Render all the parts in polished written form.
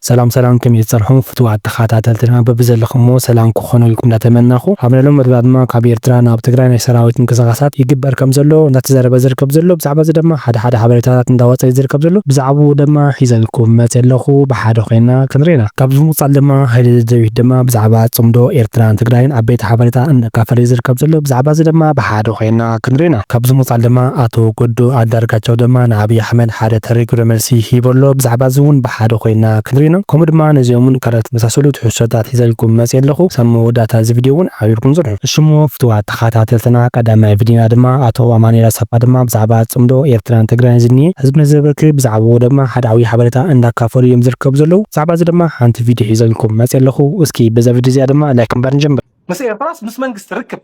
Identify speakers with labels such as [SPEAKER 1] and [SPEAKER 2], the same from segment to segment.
[SPEAKER 1] سلام سلام كم يتصرحون فتوات تخاتاتلتنا ببزلخمو سلام كخونو لكم نتمناخو حمللهم بعد ما كبير ترانا بتقرانا سراويت انقساقات يجبر كم زلو نتزرب زركب زلو بزعبه دما حدا حبريتات نداوت يزركب زلو بزعبو دما حيزلكم متلخو بحد خينا كنرينا كابز مصال دما هيل زوي دما بزعبات صمدو ايرتران تقراين عبيت حبريتا ان كافر يزركب زلو بزعبه دما بحد خينا كنرينا كابز مصال دما اتو قدو اداركاچو دما نابي احمد حدا تريكو رملسي هيبولو بزعبه زون بحد خينا كنرينا كم دما نزيومن كارت مساسلو تحسدات حيزلكم مسيلخو سمو داتا زي فيديون عيركم زرو شمو فتوات تخاتاتلتنا قدامي فيديونا دما اتو امانيلا سبا دما بزعبات صمدو ايرتران تقراين زني حزب نزبرك بزعبو دما حداوي حبريتا اندا كافر يمزركب زلو زعبا دما حنت فيديو حيزلكم مسيلخو اسكي بزا فيديو زي دما لايك برنجم
[SPEAKER 2] مسير براس مس منغست ركب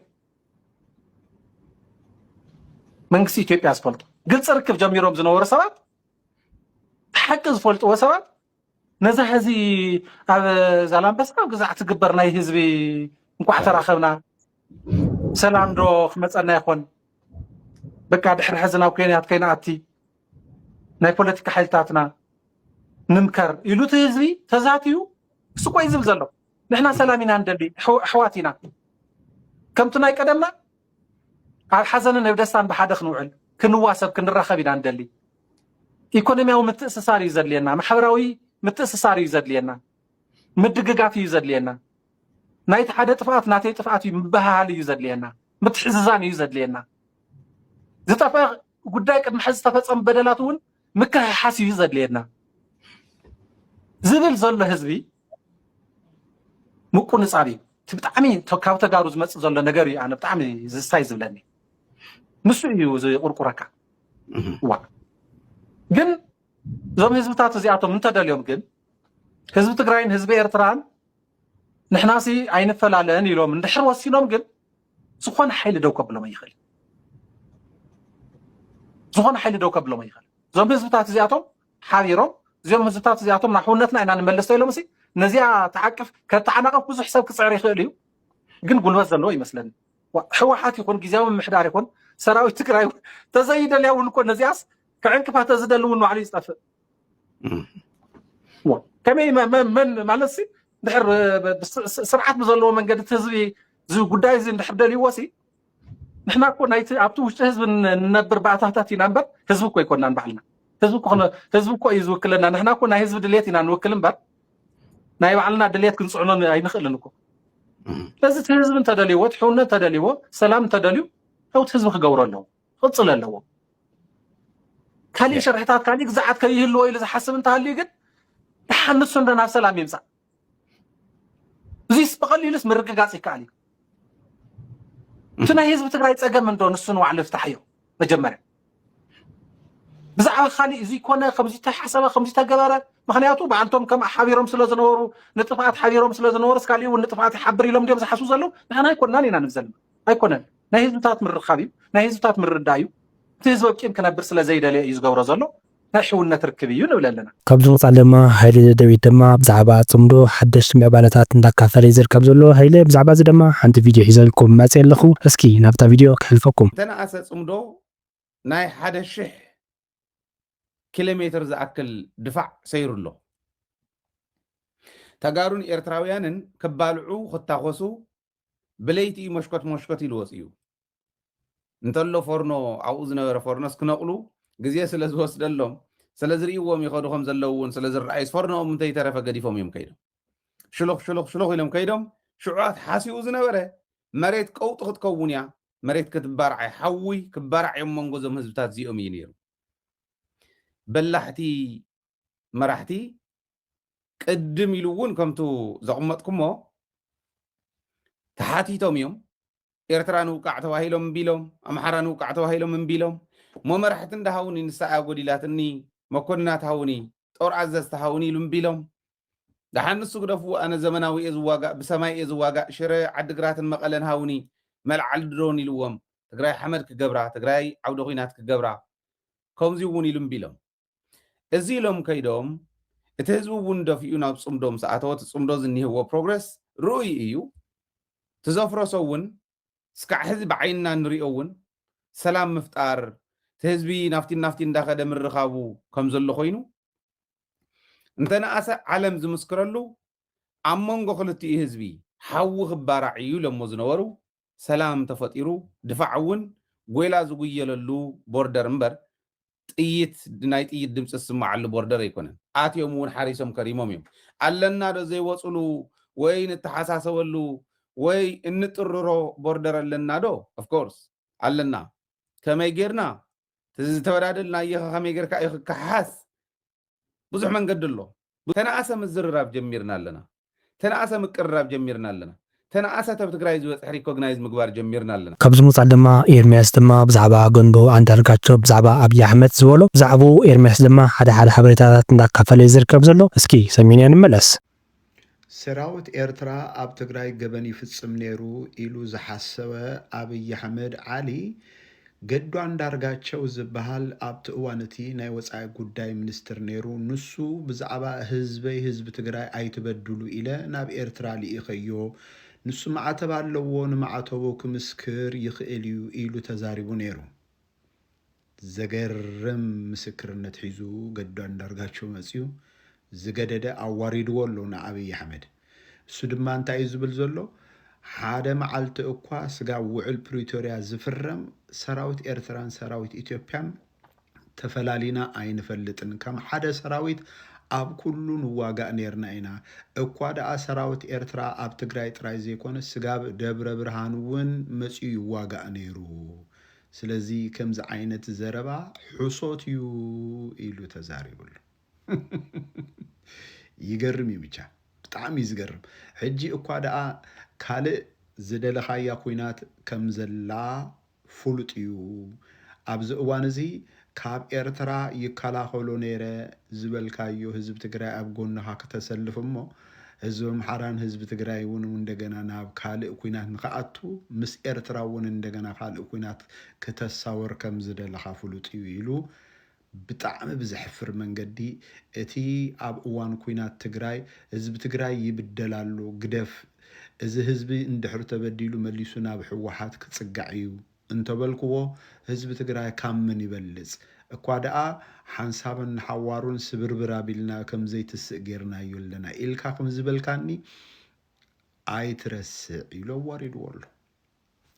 [SPEAKER 2] منغست ኢትዮጵያ ስፖልት ግልጽ ርክብ ጀሚሮም ዝነበሩ ሰባት حق ዝፈልጥዎ ሰባት ነዛ ሕዚ ኣብ ዛላምበሳ ግዛዕ ትግበር ናይ ህዝቢ እንኳዕ ተራኸብና ሰላም ዶ ክመፀና ይኾን በቃ ድሕሪ ሕዚ ናብ ኩናት ከይናኣቲ ናይ ፖለቲካ ሓይልታትና ንምከር ኢሉ እቲ ህዝቢ ተዛትዩ ስቆይ ዝብል ዘሎ ንሕና ሰላም ኢና እንደሊ ኣሕዋት ኢና ከምቲ ናይ ቀደምና ኣብ ሓዘንን ኣብ ደስታን ብሓደ ክንውዕል ክንዋሰብ ክንራኸብ ኢና እንደሊ ኢኮኖሚያዊ ምትእስሳር እዩ ዘድልየና ማሕበራዊ ምትእስሳር እዩ ዘድልየና ምድግጋፍ እዩ ዘድልየና ናይቲ ሓደ ጥፍኣት ናተይ ጥፍኣት እዩ ምብሃሃል እዩ ዘድልየና ምትሕዝዛን እዩ ዘድልየና ዝጠፍአ ጉዳይ ቅድሚ ሕዚ ዝተፈፀሙ በደላት እውን ምክሕሓስ እዩ ዘድልየና ዝብል ዘሎ ህዝቢ ምቁንፃር እዩ ብጣዕሚ ካብ ተጋሩ ዝመፅእ ዘሎ ነገር እዩ ኣነ ብጣዕሚ ዝስታይ ዝብለኒ ንሱ እዩ ዝቁርቁረካ ዋ ግን ዞም ህዝብታት እዚኣቶም እንተደልዮም ግን ህዝቢ ትግራይን ህዝቢ ኤርትራን ንሕናሲ ኣይንፈላለን ኢሎም እንድሕር ወሲኖም ግን ዝኾነ ሓይሊ ደው ከብሎም ይኽእል ዝኾነ ሓይሊ ደው ከብሎም ይኽእል ዞም ህዝብታት እዚኣቶም ሓቢሮም እዞም ህዝብታት እዚኣቶም ናብ ሕውነትና ኢና ንመለስ ኢሎም ሲ ነዚያ ተዓቅፍ ከተዓናቀፍ ብዙሕ ሰብ ክፅዕር ይኽእል እዩ ግን ጉልበት ዘለዎ ይመስለኒ ሕወሓት ይኹን ጊዜያዊ ምምሕዳር ይኹን ሰራዊት ትግራይ ተዘይደልያ እውን እኮ ነዚያስ ከዕንቅፋት ተዝደሊ እውን ባዕሉ ይፀፍእ ከመይ መን ማለት ሲ ድሕር ስርዓት ብዘለዎ መንገዲ እቲ ህዝቢ እዚ ጉዳይ እዚ እንድሕር ደልይዎ ሲ ንሕና እኮ ናይቲ ኣብቲ ውሽጢ ህዝቢ ንነብር ባእታታት ኢና እምበር ህዝቢ እኮ ይኮናን ባዕልና ህዝቢ እኮ እዩ ዝውክለና ንሕና እኮ ናይ ህዝቢ ድሌት ኢና ንውክል እምበር ናይ ባዕልና ድሌት ክንፅዕኖ ኣይንኽእልን እኮ ስለዚ እቲ ህዝቢ እንተደልይዎ እቲ ሕውነት እንተደልይዎ ሰላም እንተደልዩ እቲ ህዝቢ ክገብሮ ኣለዎ ክቅፅል ኣለዎ ካሊእ ሸርሕታት ካሊእ ግዛዓት ከይህልዎ ኢሉ ዝሓስብ እንተሃልዩ ግን ተሓንሱ እንደ ናብ ሰላም ይምፃእ እዚስ ብቐሊሉስ ምርግጋፅ ይከኣል እዩ እቲ ናይ ህዝቢ ትግራይ ፀገም እንዶ ንሱ ንባዕሉ ይፍታሕ እዩ መጀመርያ ብዛዕባ ካሊእ እዚ ኮነ ከምዚ ተሓሰበ ከምዚ ተገበረ ምክንያቱ ባዕልቶም ከም ሓቢሮም ስለ ዝነበሩ ንጥፍኣት ሓቢሮም ስለ ዝነበሩ እስካሊእ እውን ንጥፍኣት ይሓብር ኢሎም ድዮም ዝሓስቡ ዘለዉ ንሕና ኣይኮንናን ኢና ንብዘልና ኣይኮነን ናይ ህዝብታት ምርኻብ እዩ ናይ ህዝብታት ምርዳእ እዩ እቲ ህዝቢ ወቂም ክነብር ስለ ዘይደልየ እዩ ዝገብሮ ዘሎ ናይ ሕውነት ርክብ እዩ ንብል ኣለና
[SPEAKER 1] ካብዚ ወፃኢ ድማ ሃይለ ደዊት ድማ ብዛዕባ ፅምዶ ሓደሽቲ ምዕባለታት እንዳካፈለ ይዝርከብ ዘሎ ሃይለ ብዛዕባ እዚ ድማ ሓንቲ ቪድዮ ሒዘልኩም መፅእ ኣለኹ እስኪ ናብታ ቪድዮ ክሕልፈኩም
[SPEAKER 3] ተነኣሰ ፅምዶ ናይ 1000 ኪሎ ሜትር ዝኣክል ድፋዕ ሰይሩ ኣሎ ተጋሩን ኤርትራውያንን ክባልዑ ክታኮሱ ብለይቲ መሽኮት ኢሉ ወፅኡ እንተሎ ፎርኖ ኣብኡ ዝነበረ ፎርኖስ ክነቕሉ ግዜ ስለ ዝወስደሎም ስለ ዝርእይዎም ይኸዱ ከም ዘለዉ እውን ስለ ዝረኣዩ ፎርኖኦም እንተይተረፈ ገዲፎም እዮም ከይዶም ሽሉኽ ኢሎም ከይዶም ሽዑዓት ሓሲኡ ዝነበረ መሬት ቀውጢ ክትከውን እያ መሬት ክትባርዓይ ሓዊ ክባርዕ እዮም መንጎ ዞም ህዝብታት እዚኦም እዩ ነይሩ በላሕቲ መራሕቲ ቅድም ኢሉ እውን ከምቱ ዘቕመጥኩሞ ተሓቲቶም እዮም ኤርትራ ንውቃዕ ተባሂሎም እምቢሎም ኣምሓራ ንውቃዕ ተባሂሎም እምቢሎም መመራሕቲ እንዳሃውኒ ንሳኣ ጎዲላትኒ መኮንናት ሃውኒ ጦር ኣዘዝቲ ሃውኒ ኢሉ እምቢሎም ድሓንሱ ግደፍዎ ኣነ ዘመናዊ እየ ዝዋጋእ ብሰማይ እየ ዝዋጋእ ሽረ ዓዲግራትን መቐለን ሃውኒ መልዓል ድሮን ኢልዎም ትግራይ ሓመድ ክገብራ ትግራይ ዓውደ ኩናት ክገብራ ከምዚ እውን ኢሉ እምቢሎም እዚ ኢሎም ከይዶም እቲ ህዝቢ እውን ደፊኡ ናብ ፅምዶም ሰኣተወት ፅምዶ ዝኒህዎ ፕሮግረስ ርኡይ እዩ ትዘፍረሶ እውን ስካዕ ሕዚ ብዓይንና ንሪኦ እውን ሰላም ምፍጣር እቲ ህዝቢ ናፍቲ እንዳኸደ ምርኻቡ ከም ዘሎ ኮይኑ እንተነኣሰ ዓለም ዝምስክረሉ ኣብ መንጎ ክልቲኡ ህዝቢ ሓዊ ክባራዕ እዩ ለሞ ዝነበሩ ሰላም ተፈጢሩ ድፋዕ እውን ጎይላ ዝጉየለሉ ቦርደር እምበር ጥይት ናይ ጥይት ድምፂ ዝስማዓሉ ቦርደር ኣይኮነን ኣትዮም እውን ሓሪሶም ከሪሞም እዮም ኣለና ዶ ዘይወፅሉ ወይ ንተሓሳሰበሉ ወይ እንጥርሮ ቦርደር ኣለና ዶ ኦፍኮርስ ኣለና ከመይ ጌርና ዝተወዳደልና እየ ከመይ ጌርካ እዩ ክከሓስ ብዙሕ መንገዲ ኣሎ ተነኣሰ ምዝርራብ ጀሚርና ኣለና ተነኣሰ ምቅርራብ ጀሚርና ኣለና ተነኣሰ ኣብ ትግራይ ዝበፅሕ ሪኮግናይዝ ምግባር ጀሚርና ኣለና
[SPEAKER 1] ካብዚ ምውፃእ ድማ ኤርምያስ ድማ ብዛዕባ ገንቦ አንዳርጋቸው ብዛዕባ ኣብይ ኣሕመድ ዝበሎ ብዛዕባ ኤርምያስ ድማ ሓደ ሓበሬታታት እንዳካፈለ ዝርከብ ዘሎ እስኪ ሰሚንያ ንመለስ
[SPEAKER 4] ሰራዊት ኤርትራ ኣብ ትግራይ ገበን ይፍጽም ነይሩ ኢሉ ዝሓሰበ ኣብይ ኣሕመድ ዓሊ ገዱ አንዳርጋቸው ዝበሃል ኣብቲ እዋን እቲ ናይ ወፃኢ ጉዳይ ሚኒስትር ነይሩ ንሱ ብዛዕባ ህዝቢ ትግራይ ኣይትበድሉ ኢለ ናብ ኤርትራ ልኢኸዮ ንሱ ማዕተብ ኣለዎ ንማዕተቡ ክምስክር ይኽእል እዩ ኢሉ ተዛሪቡ ነይሩ ዘገርም ምስክርነት ሒዙ ገዱ አንዳርጋቸው መፅዩ ዝገደደ ኣዋሪድዎ ኣሎ ንኣብይ ኣሕመድ እሱ ድማ እንታይ እዩ ዝብል ዘሎ ሓደ መዓልቲ እኳ ስጋ ውዕል ፕሪቶሪያ ዝፍረም ሰራዊት ኤርትራን ሰራዊት ኢትዮጵያን ተፈላሊና ኣይንፈልጥን ከም ሓደ ሰራዊት ኣብ ኩሉ ንዋጋእ ነርና ኢና እኳ ደኣ ሰራዊት ኤርትራ ኣብ ትግራይ ጥራይ ዘይኮነ ስጋብ ደብረ ብርሃን እውን መፅዩ ይዋጋእ ነይሩ ስለዚ ከምዚ ዓይነት ዘረባ ሕሶት እዩ ኢሉ ተዛሪቡሉ ይገርም እዩ ብቻ ብጣዕሚ ዝገርም ሕጂ እኳ ደኣ ካልእ ዝደለኻያ ኩናት ከም ዘላ ፍሉጥ እዩ ኣብዚ እዋን እዚ ካብ ኤርትራ ይከላኸሎ ነይረ ዝበልካዮ ህዝቢ ትግራይ ኣብ ጎንኻ ከተሰልፍ እሞ ህዝቢ ኣምሓራን ህዝቢ ትግራይ እውን እንደገና ናብ ካልእ ኩናት ንኽኣቱ ምስ ኤርትራ እውን እንደገና ካልእ ኩናት ከተሳወር ከም ዝደለኻ ፍሉጥ እዩ ኢሉ ብጣዕሚ ብዝሕፍር መንገዲ እቲ ኣብ እዋን ኩናት ትግራይ ህዝቢ ትግራይ ይብደላሉ ግደፍ እዚ ህዝቢ እንድሕር ተበዲሉ መሊሱ ናብ ሕወሓት ክጽጋዕ እዩ እንተበልክዎ ህዝቢ ትግራይ ካብ ምን ይበልጽ እኳ ደኣ ሓንሳብን ሓዋሩን ስብርብር ኣቢልና ከም ዘይትስእ ጌርናዮ ኣለና ኢልካ ከም ዝበልካኒ ኣይትረስዕ ኢሎ ኣዋሪድዎ ኣሎ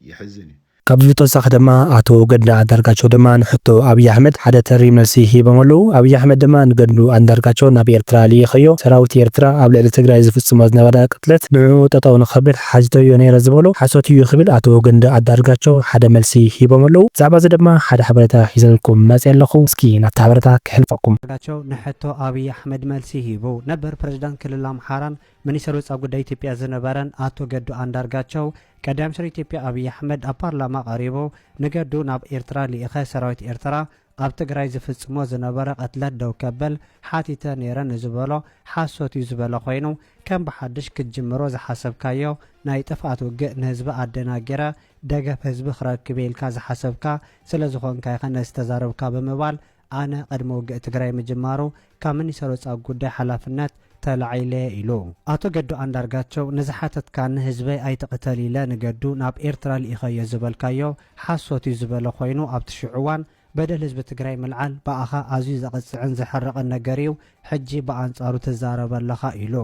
[SPEAKER 4] ይሕዝን እዩ
[SPEAKER 1] ካብዚ ተወሳኺ ድማ ኣቶ ገዱ አንዳርጋቸው ድማ ንሕቶ ኣብይ ኣሕመድ ሓደ ተሪ መልሲ ሂቦም ኣለዉ ኣብይ ኣሕመድ ድማ ንገዱ አንዳርጋቸው ናብ ኤርትራ ልኢኸዮ ሰራዊት ኤርትራ ኣብ ልዕሊ ትግራይ ዝፍጽሞ ዝነበረ ቅትለት ንዕኡ ጠጠው ንኽብል ሓጅተዮ ነይረ ዝበሎ ሓሶት እዩ ክብል ኣቶ ገዱ አንዳርጋቸው ሓደ መልሲ ሂቦም ኣለዉ ብዛዕባ እዚ ድማ ሓደ ሓበሬታ ሒዘልኩም መፅእ ኣለኹ እስኪ ናብቲ ሓበሬታ ክሕልፈኩም
[SPEAKER 5] ንሕቶ ኣብይ ኣሕመድ መልሲ ሂቡ ነበር ፕሬዝዳንት ክልል ኣምሓራን ሚኒስትር ወፃኢ ጉዳይ ኢትዮጵያ ዝነበረን ኣቶ ገዱ አንዳርጋቸው ቀዳማይ ሚኒስትር ኢትዮጵያ ኣብይ ኣሕመድ ኣብ ፓርላማ ቀሪቡ ንገዱ ናብ ኤርትራ ልኢኸ ሰራዊት ኤርትራ ኣብ ትግራይ ዝፍጽሞ ዝነበረ ቅትለት ደው ከበል ሓቲተ ነይረ ንዝበሎ ሓሶት እዩ ዝበለ ኮይኑ ከም ብሓድሽ ክትጅምሮ ዝሓሰብካዮ ናይ ጥፍኣት ውግእ ንህዝቢ ኣደናጊረ ደገፍ ህዝቢ ክረክብ ኢልካ ዝሓሰብካ ስለ ዝኾንካ ኢኸ ነዚ ተዛረብካ ብምባል ኣነ ቅድሚ ውግእ ትግራይ ምጅማሩ ካብ ሚኒስትር ወፃኢ ጉዳይ ሓላፍነት ተላዒለ ኢሉ ኣቶ ገዱ አንዳርጋቸው ንዝሓተትካኒ ህዝበይ ኣይትቕተል ኢለ ንገዱ ናብ ኤርትራ ልኢኸዮ ዝበልካዮ ሓሶት እዩ ዝበለ ኮይኑ ኣብቲ ሽዑ እዋን በደል ህዝቢ ትግራይ ምልዓል በኣኻ ኣዝዩ ዘቕፅዕን ዝሕርቕን ነገር እዩ ሕጂ ብኣንጻሩ ትዛረበለኻ ኢሉ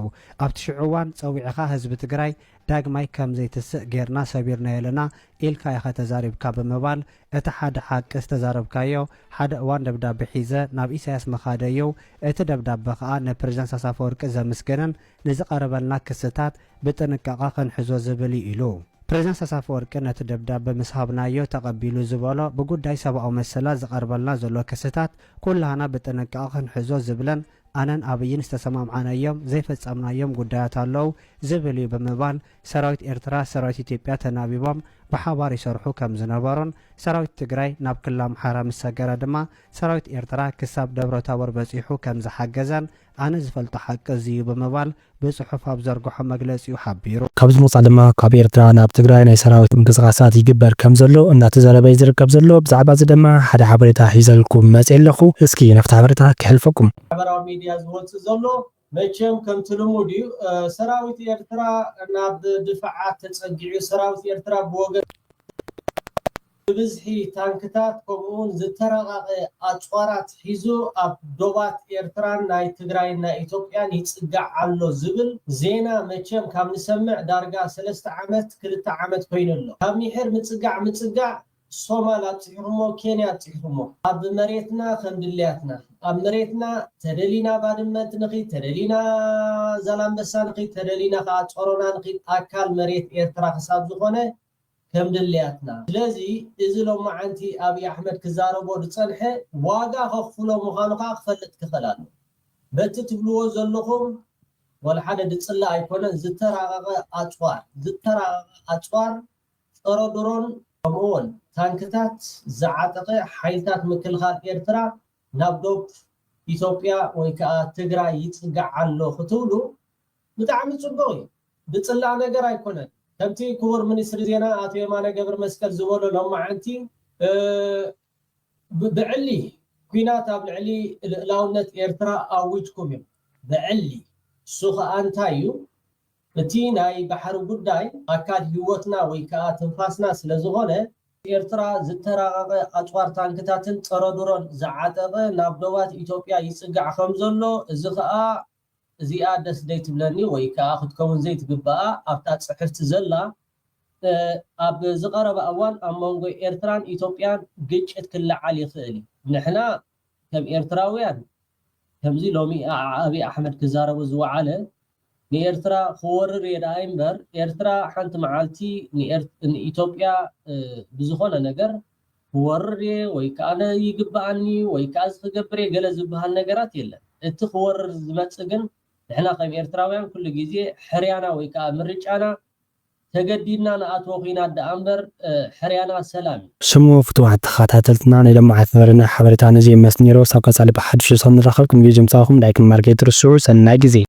[SPEAKER 5] ኣብቲ ሽዑ እዋን ፀዊዕኻ ህዝቢ ትግራይ ዳግማይ ከም ዘይትስእ ጌርና ሰቢርና የለና ኢልካ ኢኸ ተዛሪብካ ብምባል እቲ ሓደ ሓቂ ዝተዛረብካዮ ሓደ እዋን ደብዳቤ ሒዘ ናብ ኢሳያስ መኻደዩ እቲ ደብዳቤ ከዓ ንፕሬዝዳንት ኣሳፈ ወርቂ ዘመስግንን ንዝቐረበልና ክስታት ብጥንቃቐ ክንሕዞ ዝብል ኢሉ ፕሬዝዳንት ኣሳፈ ወርቂ ነቲ ደብዳቤ ምስ ሃብናዮ ተቐቢሉ ዝበሎ ብጉዳይ ሰብኣዊ መሰላት ዝቐርበልና ዘሎ ክስታት ኩላህና ብጥንቃቐ ክንሕዞ ዝብለን ኣነን ኣብይን ዝተሰማምዓናዮም ዘይፈጸምናዮም ጉዳያት ኣለዉ ዝብል እዩ ብምባል ሰራዊት ኤርትራ ሰራዊት ኢትዮጵያ ተናቢቦም ብሓባር ይሰርሑ ከም ዝነበሩን ሰራዊት ትግራይ ናብ ክልል ኣምሓራ ምስ ሰገረ ድማ ሰራዊት ኤርትራ ክሳብ ደብረ ታቦር በፂሑ ከም ዝሓገዘን ኣነ ዝፈልጦ ሓቂ እዚ እዩ ብምባል ብጽሑፍ ኣብ ዘርግሖ መግለጺኡ ሓቢሩ
[SPEAKER 1] ካብዚ ምውፃእ ድማ ካብ ኤርትራ ናብ ትግራይ ናይ ሰራዊት ምንቅስቓሳት ይግበር ከም ዘሎ እናተዛረበ ዝርከብ ዘሎ ብዛዕባ እዚ ድማ ሓደ ሓበሬታ ሒዘልኩም መፅእ ኣለኹ እስኪ ናብቲ ሓበሬታ ክሕልፈኩም
[SPEAKER 6] ማሕበራዊ ሚድያ ዝወፅእ ዘሎ መቸም ከምቲ ልሙድ እዩ ሰራዊት ኤርትራ ናብ ድፍዓት ተጸጊዑ ሰራዊት ኤርትራ ብወገን ብብዝሒ ታንክታት ከምኡውን ዝተረቃቀ ኣፅዋራት ሒዙ ኣብ ዶባት ኤርትራን ናይ ትግራይን ናይ ኢትዮጵያን ይፅጋዕ ኣሎ ዝብል ዜና መቸም ካብ ንሰምዕ ዳርጋ 3 ዓመት 2 ዓመት ኮይኑ ኣሎ ካብ ሚሕር ምፅጋዕ ሶማል ኣፅሒሩሞ ኬንያ ኣፅሒሩሞ ኣብ መሬትና ከም ድልያትና ኣብ መሬትና ተደሊና ባድመት ንኺ ተደሊና ዛላምበሳ ንኺ ተደሊና ከዓ ጾሮና ንኺ ኣካል መሬት ኤርትራ ክሳብ ዝኾነ ከም ድልያትና ስለዚ እዚ ሎማዓንቲ ኣብይ ኣሕመድ ክዛረቦ ዝፀንሐ ዋጋ ከኽፍሎ ምዃኑ ከዓ ክፈልጥ ክኽእል ኣሎ በቲ ትብልዎ ዘለኹም ወላ ሓደ ድፅላ ኣይኮነን ዝተራቐቐ ኣፅዋር ፀረ ድሮን ከምኡውን ታንክታት ዝዓጠቐ ሓይልታት ምክልኻል ኤርትራ ናብ ዶብ ኢትዮጵያ ወይ ከዓ ትግራይ ይፅጋዕ ኣሎ ክትብሉ ብጣዕሚ ፅቡቅ እዩ ብፅላ ነገር ኣይኮነን ከምቲ ክቡር ሚኒስትሪ ዜና ኣቶ የማነ ገብረ መስቀል ዝበሎ ሎማዓንቲ ብዕሊ ኩናት ኣብ ልዕሊ ልእላውነት ኤርትራ ኣዊጅኩም እዮም ብዕሊ እሱ ከዓ እንታይ እዩ እቲ ናይ ባሕሪ ጉዳይ ኣካል ህይወትና ወይ ከዓ ትንፋስና ስለዝኾነ ኤርትራ ዝተራቐቐ ኣፅዋር ታንክታትን ፀረ ድሮን ዝዓጠቐ ናብ ዶባት ኢትዮጵያ ይፅጋዕ ከም ዘሎ እዚ ከዓ እዚኣ ደስ ዘይትብለኒ ወይ ከዓ ክትከውን ዘይትግባኣ ኣብታ ፅሕፍቲ ዘላ ኣብ ዝቐረበ እዋን ኣብ መንጎ ኤርትራን ኢትዮጵያን ግጭት ክለዓል ይኽእል ንሕና ከም ኤርትራውያን ከምዚ ሎሚ ኣብይ ኣሕመድ ክዛረቡ ዝወዓለ ንኤርትራ ክወርር የዳኣይ እምበር ኤርትራ ሓንቲ መዓልቲ ንኢትዮጵያ ብዝኾነ ነገር ክወርር ወይ ከዓ ይግባኣኒ ወይ ከዓ ዝክገብር ገለ ዝበሃል ነገራት የለን እቲ ክወርር ዝመፅእ ግን ንሕና ከም ኤርትራውያን ኩሉ ግዜ ሕርያና ወይ ከዓ ምርጫና ተገዲድና ንኣትዎ ኩናት ደኣ እምበር ሕርያና ሰላም
[SPEAKER 1] ስሙ ፍትዋት ተኸታተልትና ናይ ለማዓት ነበረና ሓበሬታ ነዚ መስኒሮ ሳብ ቀፃሊ ብሓድሽ ሰው ንራኸብ ክንግዜ ምሳኹም ላይክ ማርኬት ርስዑ ሰናይ ግዜ